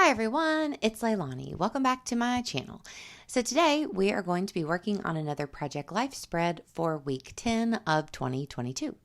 Hi everyone, it's Leilani. Welcome back to my channel. So today we are going to be working on another Project Life spread for week 10 of 2022.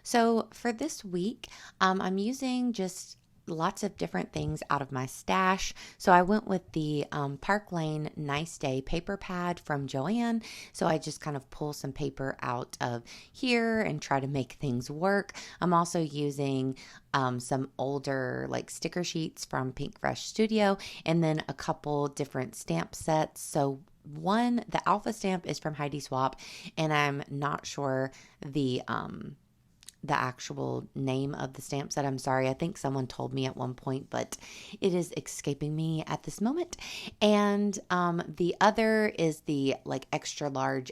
So for this week, I'm using just lots of different things out of my stash. So I went with the Park Lane Nice Day paper pad from Joann. So I just kind of pull some paper out of here and try to make things work. I'm also using some older like sticker sheets from Pink Fresh Studio and then a couple different stamp sets. So the alpha stamp is from Heidi Swapp, and I'm not sure the actual name of the stamp set. I'm sorry. I think someone told me at one point, but it is escaping me at this moment. And the other is the like extra large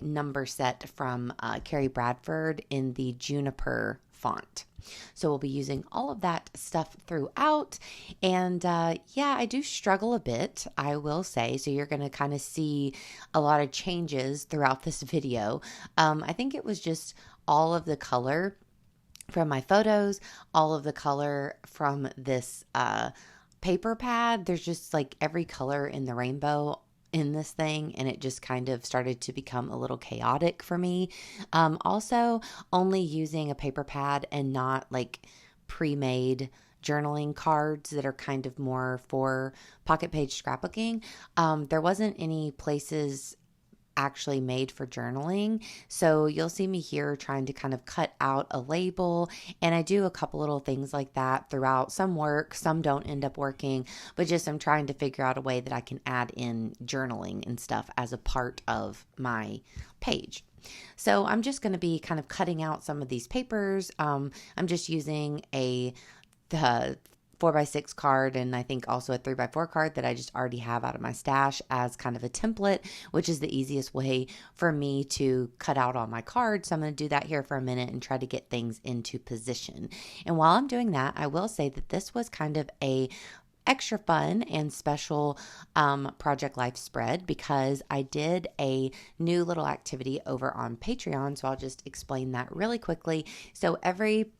number set from Carrie Bradford in the Juniper font. So we'll be using all of that stuff throughout. And I do struggle a bit, I will say. So you're going to kind of see a lot of changes throughout this video. I think it was just all of the color from my photos, all of the color from this paper pad. There's just like every color in the rainbow in this thing, and it just kind of started to become a little chaotic for me. Also, only using a paper pad and not like pre-made journaling cards that are kind of more for pocket page scrapbooking. There wasn't any places actually made for journaling. So you'll see me here trying to kind of cut out a label, and I do a couple little things like that throughout. Some work, some don't end up working, but just I'm trying to figure out a way that I can add in journaling and stuff as a part of my page. So I'm just going to be kind of cutting out some of these papers. I'm just using the 4x6 card, and I think also a 3x4 card that I just already have out of my stash as kind of a template, which is the easiest way for me to cut out all my cards. So I'm going to do that here for a minute and try to get things into position. And while I'm doing that, I will say that this was kind of a extra fun and special Project Life spread because I did a new little activity over on Patreon. So I'll just explain that really quickly. So every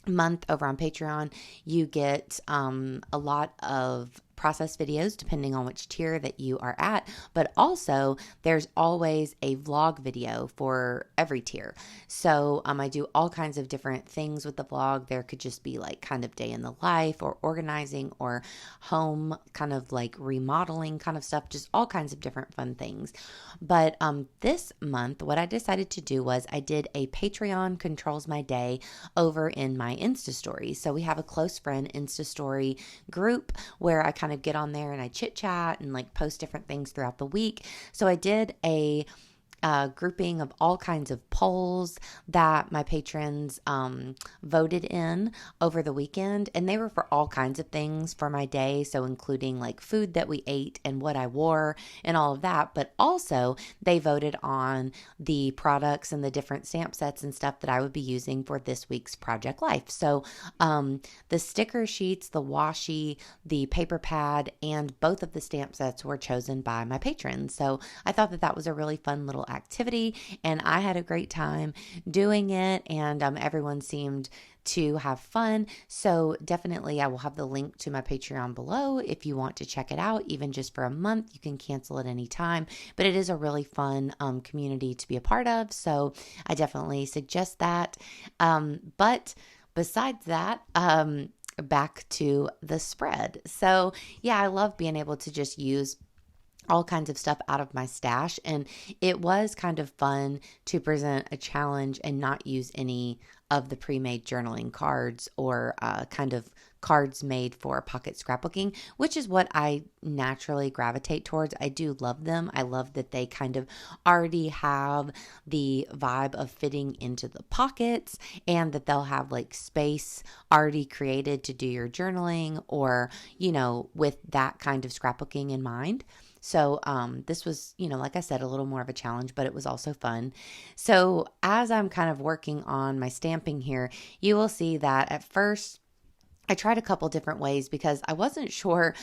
month over on Patreon, you get a lot of process videos depending on which tier that you are at, but also there's always a vlog video for every tier. So I do all kinds of different things with the vlog. There could just be like kind of day in the life or organizing or home kind of like remodeling kind of stuff, just all kinds of different fun things. But this month, what I decided to do was I did a Patreon controls my day over in my Insta story. So we have a close friend Insta story group where I kind of get on there and I chit chat and like post different things throughout the week. So I did a grouping of all kinds of polls that my patrons voted in over the weekend. And they were for all kinds of things for my day. So including like food that we ate and what I wore and all of that. But also they voted on the products and the different stamp sets and stuff that I would be using for this week's Project Life. So the sticker sheets, the washi, the paper pad, and both of the stamp sets were chosen by my patrons. So I thought that that was a really fun little activity, and I had a great time doing it, and everyone seemed to have fun. So definitely I will have the link to my Patreon below if you want to check it out. Even just for a month, you can cancel at any time, but it is a really fun community to be a part of, so I definitely suggest that. But besides that, back to the spread. So yeah, I love being able to just use all kinds of stuff out of my stash. And it was kind of fun to present a challenge and not use any of the pre-made journaling cards or kind of cards made for pocket scrapbooking, which is what I naturally gravitate towards. I do love them. I love that they kind of already have the vibe of fitting into the pockets and that they'll have like space already created to do your journaling or, with that kind of scrapbooking in mind. So this was, like I said, a little more of a challenge, but it was also fun. So as I'm kind of working on my stamping here, you will see that at first I tried a couple different ways because I wasn't sure,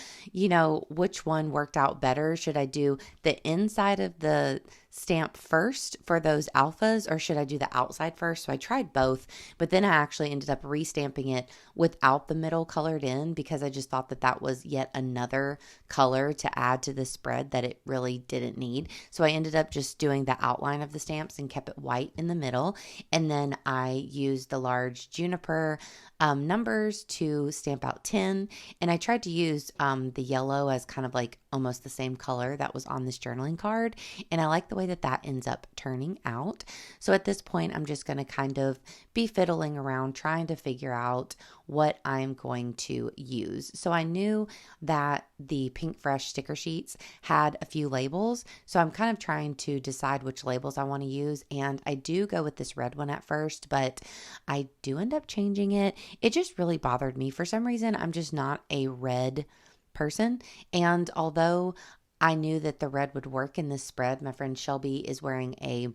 which one worked out better. Should I do the inside of the stamp first for those alphas or should I do the outside first? So I tried both, but then I actually ended up restamping it without the middle colored in because I just thought that that was yet another color to add to the spread that it really didn't need. So I ended up just doing the outline of the stamps and kept it white in the middle. And then I used the large juniper numbers to stamp out 10. And I tried to use the yellow as kind of like almost the same color that was on this journaling card. And I like the way that that ends up turning out. So at this point, I'm just going to kind of be fiddling around trying to figure out what I'm going to use. So I knew that the Pink Fresh sticker sheets had a few labels. So I'm kind of trying to decide which labels I want to use. And I do go with this red one at first, but I do end up changing it. It just really bothered me. For some reason, I'm just not a red person. And although I knew that the red would work in this spread, my friend Shelby is wearing a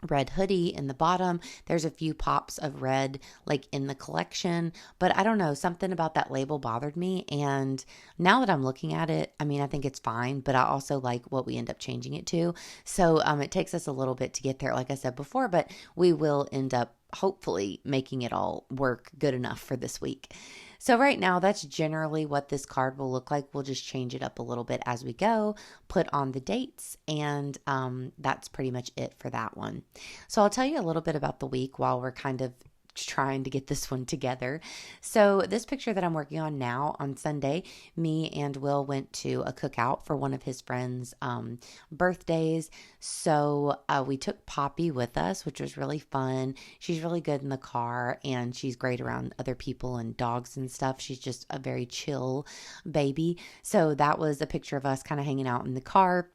red hoodie in the bottom. There's a few pops of red like in the collection, but I don't know, something about that label bothered me. And now that I'm looking at it, I mean, I think it's fine, but I also like what we end up changing it to. So it takes us a little bit to get there, like I said before, but we will end up hopefully making it all work good enough for this week. So right now, that's generally what this card will look like. We'll just change it up a little bit as we go, put on the dates, and that's pretty much it for that one. So I'll tell you a little bit about the week while we're kind of trying to get this one together. So this picture that I'm working on now, on Sunday, me and Will went to a cookout for one of his friends' birthdays. So we took Poppy with us, which was really fun. She's really good in the car and she's great around other people and dogs and stuff. She's just a very chill baby. So that was a picture of us kind of hanging out in the car.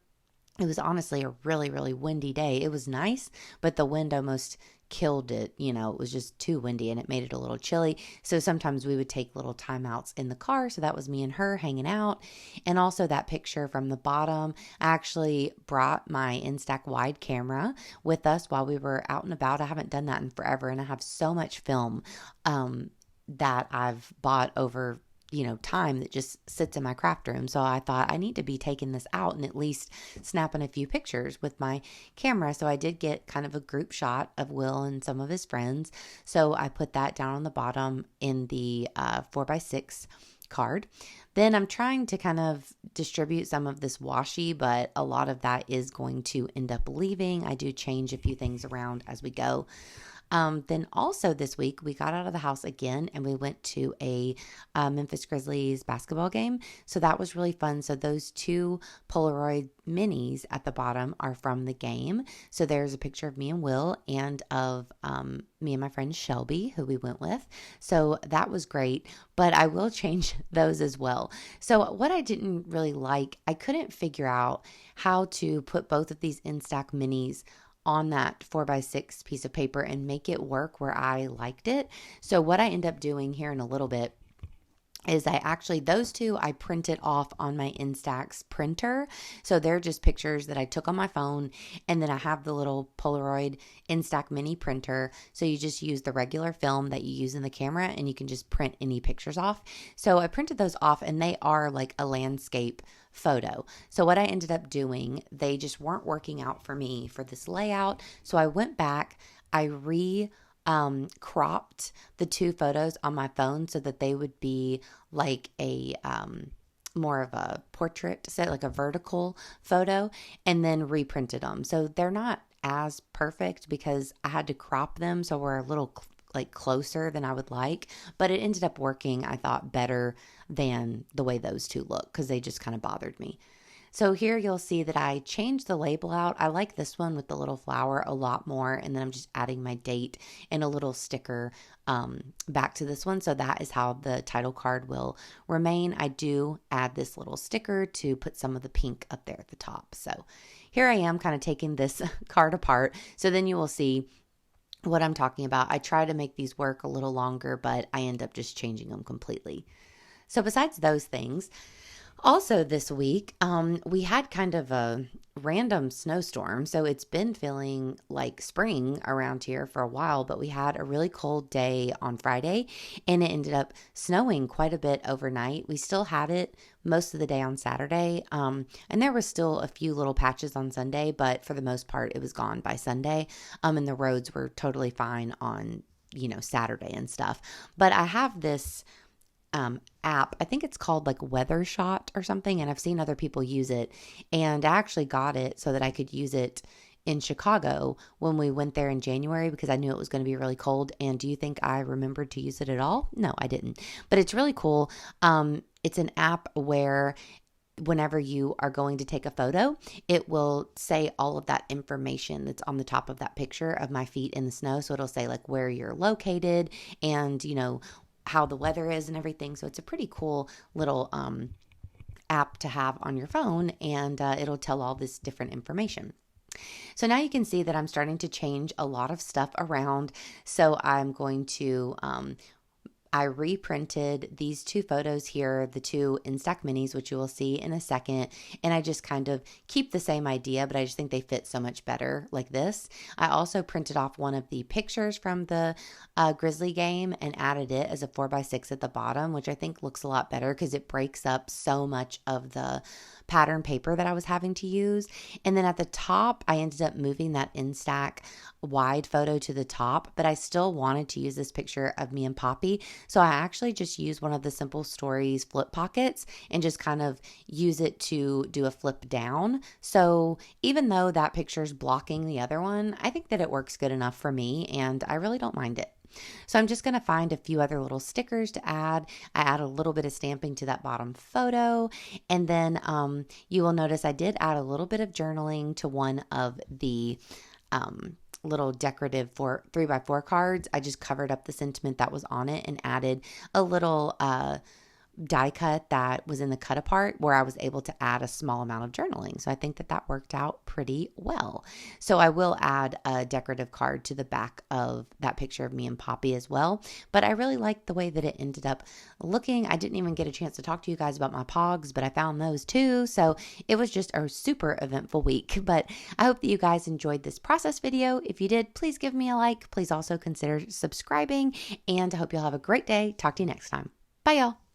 It was honestly a really, really windy day. It was nice, but the wind almost killed it. You know, it was just too windy and it made it a little chilly. So sometimes we would take little timeouts in the car. So that was me and her hanging out. And also that picture from the bottom, I actually brought my Instax wide camera with us while we were out and about. I haven't done that in forever. And I have so much film that I've bought over time that just sits in my craft room. So I thought I need to be taking this out and at least snapping a few pictures with my camera. So I did get kind of a group shot of Will and some of his friends. So I put that down on the bottom in the 4x6 card. Then I'm trying to kind of distribute some of this washi, but a lot of that is going to end up leaving. I do change a few things around as we go. Then also this week, we got out of the house again and we went to a Memphis Grizzlies basketball game. So that was really fun. So those two Polaroid minis at the bottom are from the game. So there's a picture of me and Will and of me and my friend Shelby, who we went with. So that was great, but I will change those as well. So what I didn't really like, I couldn't figure out how to put both of these Instax minis on that 4x6 piece of paper and make it work where I liked it. So what I end up doing here in a little bit is those two I printed off on my Instax printer. So they're just pictures that I took on my phone, and then I have the little Polaroid Instax mini printer. So you just use the regular film that you use in the camera and you can just print any pictures off. So I printed those off and they are like a landscape photo. So what I ended up doing, they just weren't working out for me for this layout. So I went back, I cropped the two photos on my phone so that they would be like a more of a portrait set, like a vertical photo, and then reprinted them. So they're not as perfect because I had to crop them so we're a little like closer than I would like, but it ended up working, I thought, better than the way those two look because they just kind of bothered me. So here you'll see that I changed the label out. I like this one with the little flower a lot more. And then I'm just adding my date and a little sticker back to this one. So that is how the title card will remain. I do add this little sticker to put some of the pink up there at the top. So here I am kind of taking this card apart. So then you will see what I'm talking about. I try to make these work a little longer, but I end up just changing them completely. So besides those things, Also, this week, we had kind of a random snowstorm. So it's been feeling like spring around here for a while, but we had a really cold day on Friday and it ended up snowing quite a bit overnight. We still had it most of the day on Saturday. And there was still a few little patches on Sunday, but for the most part, it was gone by Sunday. And the roads were totally fine on, Saturday and stuff. But I have this app. I think it's called like Weather Shot or something, and I've seen other people use it. And I actually got it so that I could use it in Chicago when we went there in January because I knew it was going to be really cold. And do you think I remembered to use it at all? No, I didn't. But it's really cool. It's an app where whenever you are going to take a photo, it will say all of that information that's on the top of that picture of my feet in the snow. So it'll say like where you're located and, how the weather is and everything. So it's a pretty cool little app to have on your phone, and it'll tell all this different information. So now you can see that I'm starting to change a lot of stuff around. So I'm going to I reprinted these two photos here, the two Instax minis, which you will see in a second. And I just kind of keep the same idea, but I just think they fit so much better like this. I also printed off one of the pictures from the Grizzly game and added it as a 4x6 at the bottom, which I think looks a lot better because it breaks up so much of the pattern paper that I was having to use. And then at the top, I ended up moving that Instax wide photo to the top, but I still wanted to use this picture of me and Poppy. So I actually just used one of the Simple Stories flip pockets and just kind of use it to do a flip down. So even though that picture is blocking the other one, I think that it works good enough for me and I really don't mind it. So I'm just going to find a few other little stickers to add. I add a little bit of stamping to that bottom photo. And then you will notice I did add a little bit of journaling to one of the little decorative 3x4 cards. I just covered up the sentiment that was on it and added a little die cut that was in the cut apart where I was able to add a small amount of journaling. So I think that that worked out pretty well. So I will add a decorative card to the back of that picture of me and Poppy as well. But I really liked the way that it ended up looking. I didn't even get a chance to talk to you guys about my pogs, but I found those too. So it was just a super eventful week. But I hope that you guys enjoyed this process video. If you did, please give me a like. Please also consider subscribing. And I hope you'll have a great day. Talk to you next time. Bye, y'all.